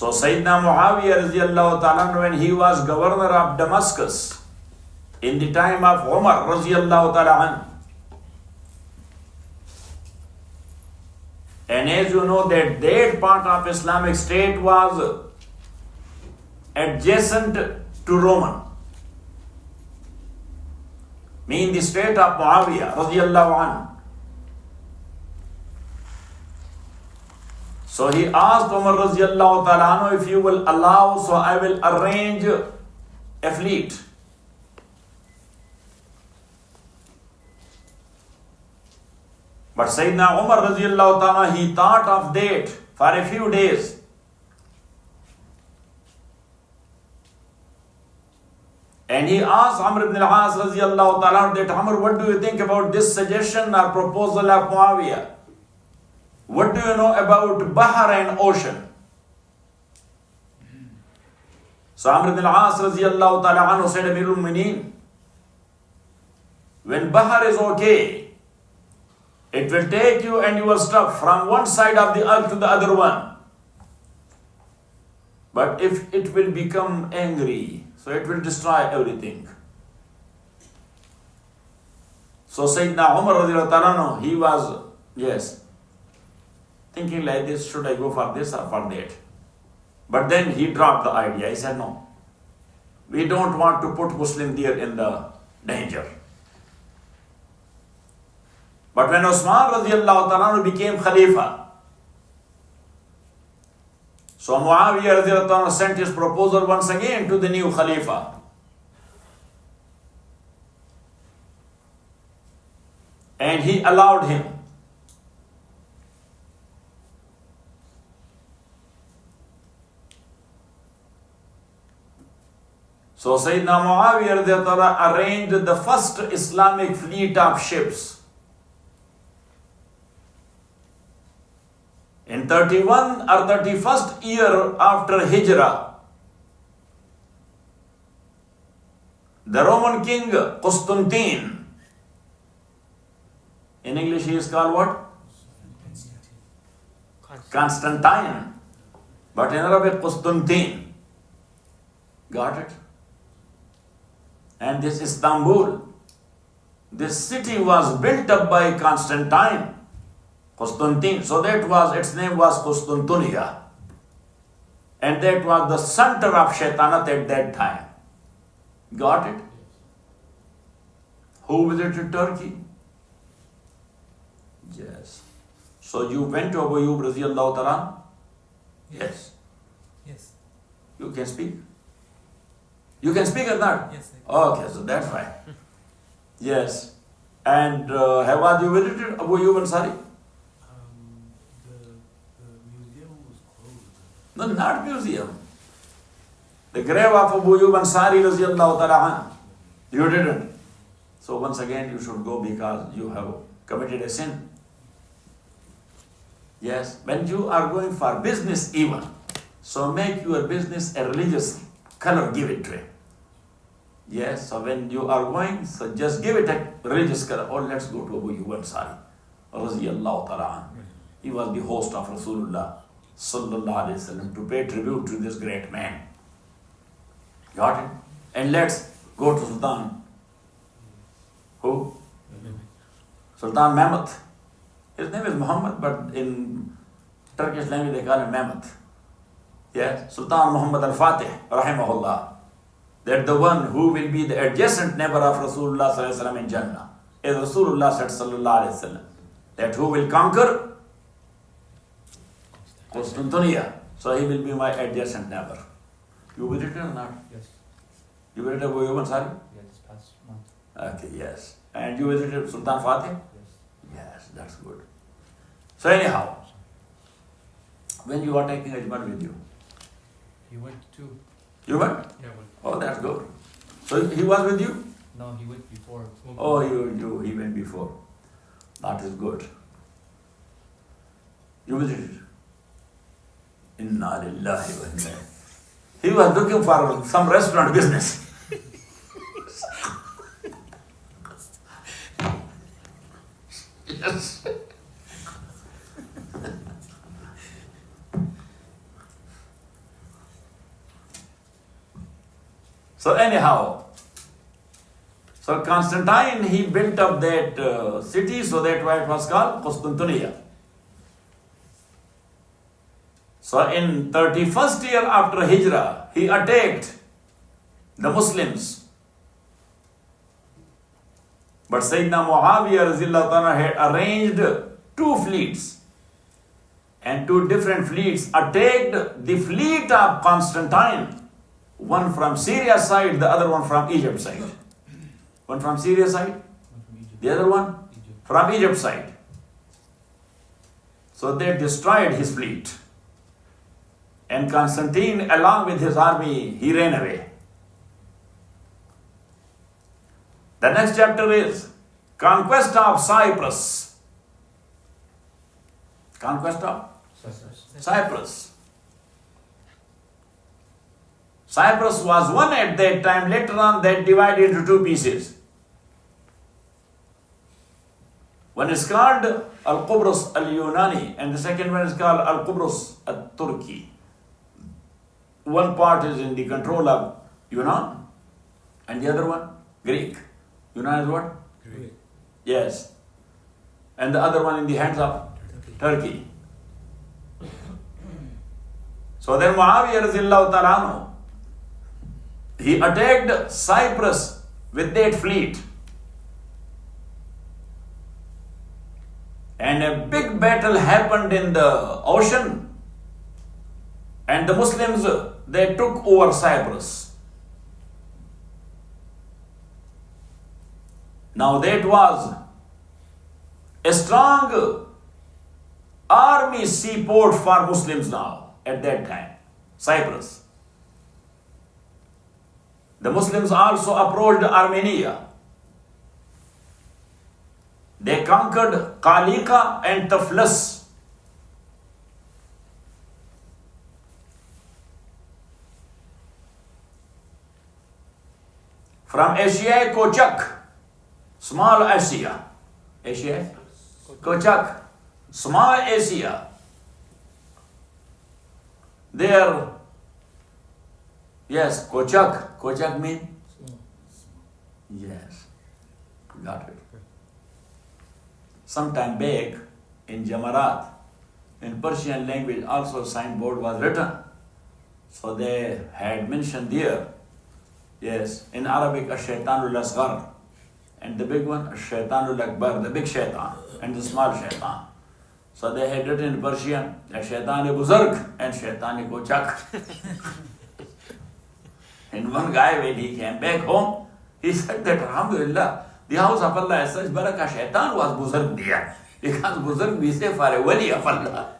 So Sayyidina Muawiyah radiallahu ta'ala, when he was governor of Damascus, in the time of Umar radiallahu ta'ala, and as you know that part of Islamic State was adjacent to Roman, meaning the state of Muawiyah radiallahu anhu. So he asked Umar radiallahu ta'ala, if you will allow, so I will arrange a fleet. But Sayyidina Umar radiallahu ta'ala, he thought of that for a few days. And he asked Amr ibn al-As radiallahu ta'ala that, Amr, what do you think about this suggestion or proposal of Muawiyah? What do you know about Bahar and ocean? So Amr ibn al-As radiallahu ta'ala anhu said, Amirul Mu'mineen, when Bahar is okay, it will take you and your stuff from one side of the earth to the other one. But if it will become angry, so it will destroy everything. So Sayyidina Umar radiallahu ta'ala, he was, thinking like this, should I go for this or for that? But then he dropped the idea. He said, no, we don't want to put Muslim there in the danger. But when Usman radiallahu ta'ala became Khalifa, so Muawiyah radiallahu ta'ala sent his proposal once again to the new Khalifa. And he allowed him. So Sayyidina Muawiyah radiallahu ta'ala arranged the first Islamic fleet of ships. In 31 or 31st year after Hijrah, the Roman king Constantine, in English he is called what? Constantine. But in Arabic, Constantine. Got it? And this Istanbul, this city was built up by Constantine. Constantine. So that was, its name was Constantinia. And that was the center of Shaitanat at that time. Got it? Who visited Turkey? Yes. So you went to Abu Ayyub radiallahu ta'ala? Yes. Yes. You can speak? You can speak or not? Yes. Okay, so that's fine. Yes. And have you visited Abu Ayyub Ansari? The museum was closed. No, not museum. The grave of Abu Ayyub Ansari radiallahu ta'ala. You didn't. So once again you should go because you have committed a sin. Yes, when you are going for business even, so make your business a religious color, give it to him. Yes, so when you are going, so just give it a religious color. Or let's go to Abu Ayyub Ansari radiallahu ta'ala. He was the host of Rasulullah sallallahu alaihi wasallam to pay tribute to this great man. Got it? And let's go to Sultan. Who? Sultan Mehmet. His name is Muhammad, but in Turkish language they call him Mehmet. Yes, Sultan Muhammad al-Fatih, rahimahullah. That the one who will be the adjacent neighbor of Rasulullah sallallahu alaihi wasallam in Jannah. As Rasulullah said sallallahu alaihi wasallam, that who will conquer Constantinople, so he will be my adjacent neighbor. You visited or not? Yes. You visited Abu Ayyub Ansari? Yeah, this past month. Okay, yes. And you visited Sultan Fatih? Yes. Yes, that's good. So anyhow, when you are taking Ajmal with you? He went too. You went? Yeah, I went. Oh, that's good. So he was with you? No, he went before. Oh, he went before. That is good. You visited? Inna lillahi wa inna. He was looking for some restaurant business. Yes. So anyhow, so Constantine, he built up that city, so that's why it was called Constantinople. So in 31st year after Hijrah, he attacked the Muslims. But Sayyidina Muawiyah radhiyallahu anhu had arranged two fleets. And two different fleets attacked the fleet of Constantine. One from Syria side, the other one from Egypt side. One from Syria side, the other one from Egypt side. So they destroyed his fleet. And Constantine, along with his army, he ran away. The next chapter is Conquest of Cyprus. Conquest of Cyprus. Cyprus was one at that time. Later on, that divided into two pieces. One is called Al-Qubrus Al-Yunani, and the second one is called Al-Qubrus Al-Turki. One part is in the control of Yunan, and the other one, Greek. Yunan is what? Greek. Yes. And the other one in the hands of Turkey. So then Muawiyah radhiyallahu ta'ala anhu, he attacked Cyprus with that fleet. And a big battle happened in the ocean. And the Muslims, they took over Cyprus. Now that was a strong army seaport for Muslims now at that time, Cyprus. The Muslims also approached Armenia. They conquered Kalika and Tiflis. From Asia, Kochak, small Asia. Asia, Kochak, small Asia. There, yes, Kochak. Kochak means? Yes, got it. Sometime back in Jamarat, in Persian language, also signboard was written. So they had mentioned there, yes, in Arabic, Ash-Shaytanul Asghar, and the big one, Ash-Shaytanul Akbar, the big shaitan, and the small shaitan. So they had written in Persian, Shaitan-e-Buzurg and Shaitan-e-Kochak. And one guy, when he came back home, he said that, Alhamdulillah, the house of Allah as such, Baraka Shaitan was Buzurg there. Because Buzurg we say for a wali of Allah.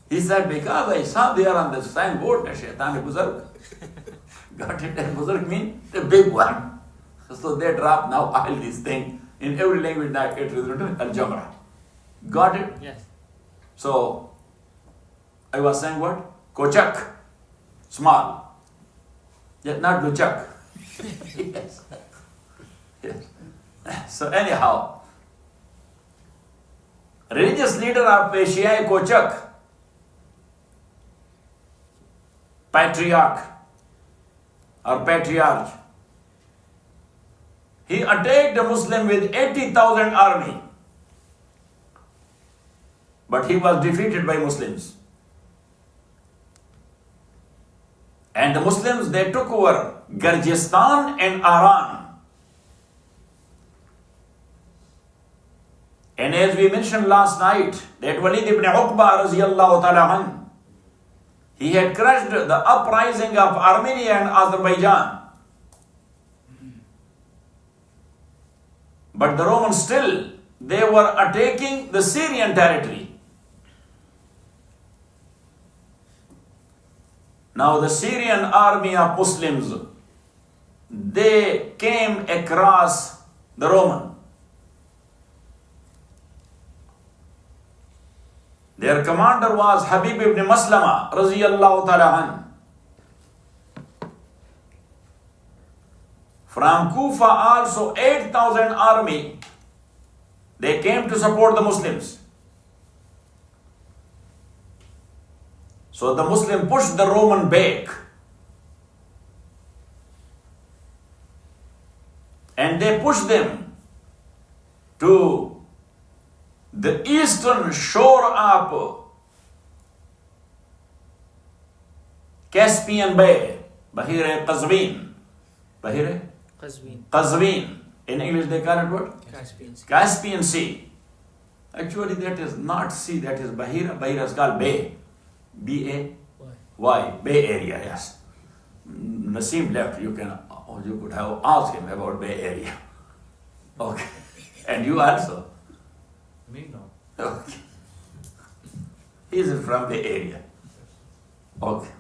He said, because I saw there on the signboard, Shaitan-e-Buzurg. Got it? And Buzurg means the big one. So they drop now all these things. In every language now it is written Al-Jamra. Got it? Yes. So, I was saying what? Kochak, small. Yet not Luchak. Yes. Yes. So anyhow, religious leader of Asia, Kochak, patriarch or patriarch, he attacked a Muslim with 80,000 army. But he was defeated by Muslims. And the Muslims, they took over Gurjistan and Iran. And as we mentioned last night, that Walid ibn Uqba radhiyallahu ta'ala anh, he had crushed the uprising of Armenia and Azerbaijan. But the Romans still, they were attacking the Syrian territory. Now the Syrian army of Muslims, they came across the Roman. Their commander was Habib ibn Maslama radhiyallahu ta'ala anh. From Kufa also 8,000 army, they came to support the Muslims. So the Muslim pushed the Roman back. and they pushed them to the eastern shore of Caspian Bay, Bahir Qazvin. Bahir Qazvin. In English they call it what? Caspian Sea. Caspian Sea. Actually that is not sea, that is Bahira. Bahira is called Bay. B-A-Y. Bay Area, yes. Naseem left, you could have asked him about Bay Area. Okay. And you also? Me, no. Okay. He is from Bay Area. Okay.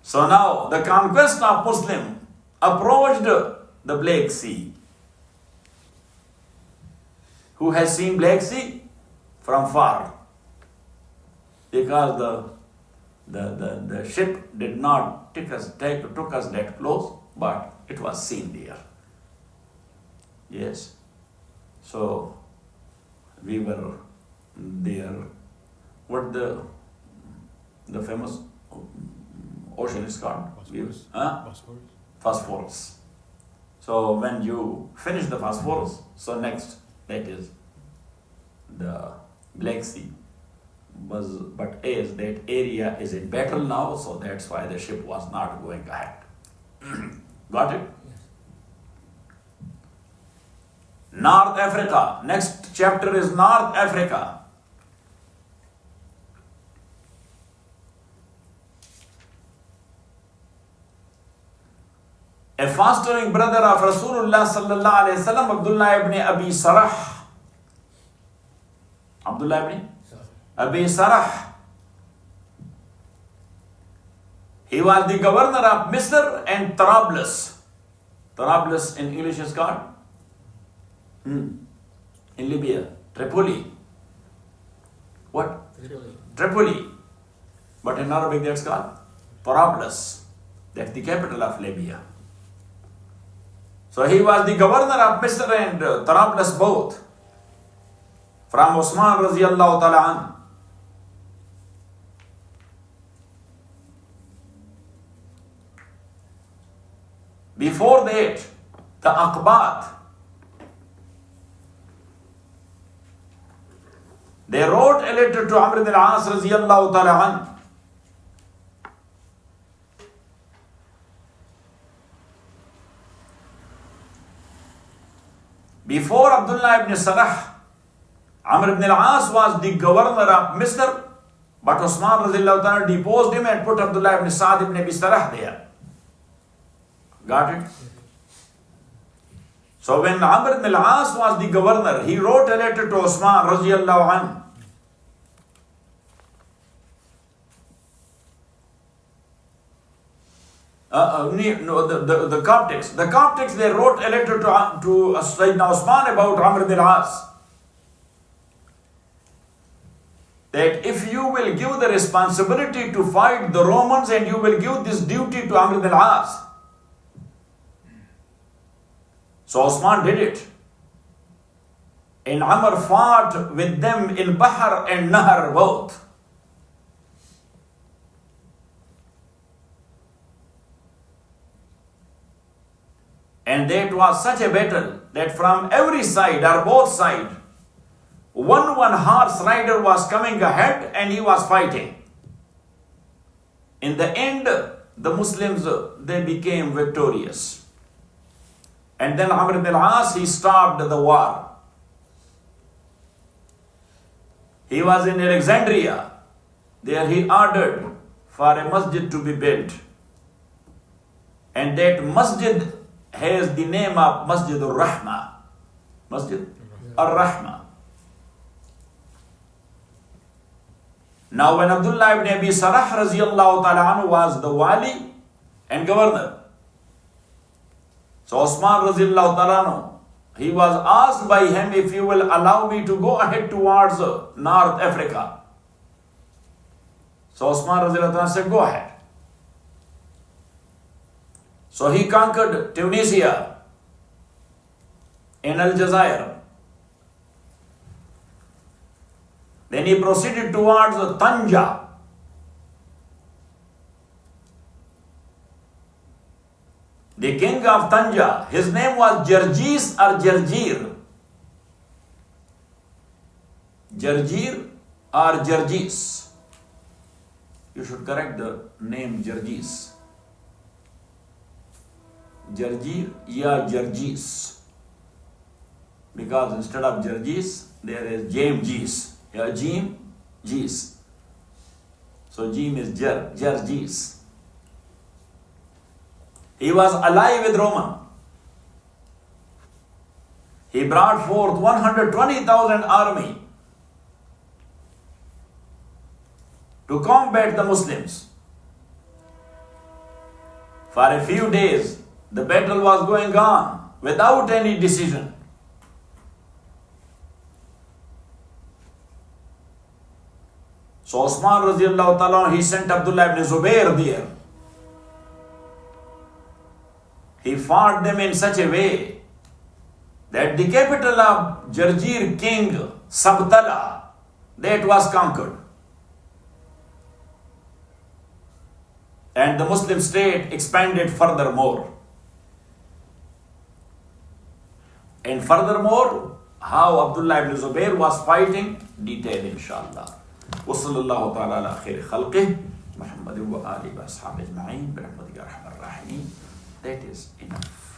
So now the conquest of Muslim approached the Black Sea. Who has seen Black Sea? From far. Because the ship did not took us that close, but it was seen there. Yes. So we were there. What the famous ocean is called? Phosphorus. So when you finish the Phosphorus, so next that is the Black Sea. But as that area is in battle now, so that's why the ship was not going ahead. Got it? Yes. North Africa. Next chapter is North Africa. A fostering brother of Rasulullah sallallahu alayhi wasallam, Abdullah ibn Abi Sarah. Abdullah ibn Abi Sarah. He was the governor of Misr and Trablus. Trablus in English is called? In Libya. Tripoli. What? Tripoli. But in Arabic that's called Trablus. That's the capital of Libya. So he was the governor of Misr and Trablus both. From Osman Raziyallahu Ta'ala an. Before that, the Aqbat, they wrote a letter to Amr ibn al-As Raziyallahu Ta'ala an. Before Abdullah ibn Sarah, Amr ibn al-As was the governor of Misr, but Osman Raziyallahu Ta'ala deposed him and put Abdullah ibn Sa'd ibn Abi Sarah there. Got it? So when Amr ibn al-As was the governor, he wrote a letter to Osman Raziyallahu anhu. The Coptics. The Coptics, they wrote a letter to Sayyidina Osman about Amr ibn al-As. That if you will give the responsibility to fight the Romans and you will give this duty to Amr ibn al-As. So Osman did it. And Amr fought with them in Bahar and Nahar both. And that was such a battle that from every side or both sides, one horse rider was coming ahead and he was fighting. In the end, the Muslims, they became victorious. And then Amr ibn al-As, he stopped the war. He was in Alexandria. There he ordered for a masjid to be built. And that masjid has the name of Masjid al-Rahma. Masjid al-Rahma. Now when Abdullah ibn Abi Sarah Raziyallahu Ta'ala anhu was the wali and governor, so Osman Raziyallahu Ta'ala anhu, he was asked by him, if you will allow me to go ahead towards North Africa. So Osman Raziyallahu Ta'ala said, go ahead. So he conquered Tunisia in Aljazair. Then he proceeded towards Tanja. the king of Tanja, his name was Jarjis or Jarjir. Jarjir or Jarjis. You should correct the name Jarjis. Jarjir ya Jarjis. Because instead of Jarjis, there is Jim Ya Jim, Jis. So Jim is Jarjis. He was allied with Roman. He brought forth 120,000 army to combat the Muslims. For a few days, the battle was going on without any decision. So Osman radiallahu ta'ala, he sent Abdullah ibn Zubair there. He fought them in such a way that the capital of Jarjir king, Sabtala, that was conquered. And the Muslim state expanded furthermore. And furthermore, how Abdullah ibn Zubair was fighting, detail inshallah. وصلى الله تعالى على خير خلقه محمد وآله وأصحابه أجمعين برحمتك يا أرحم الراحمين. That is enough.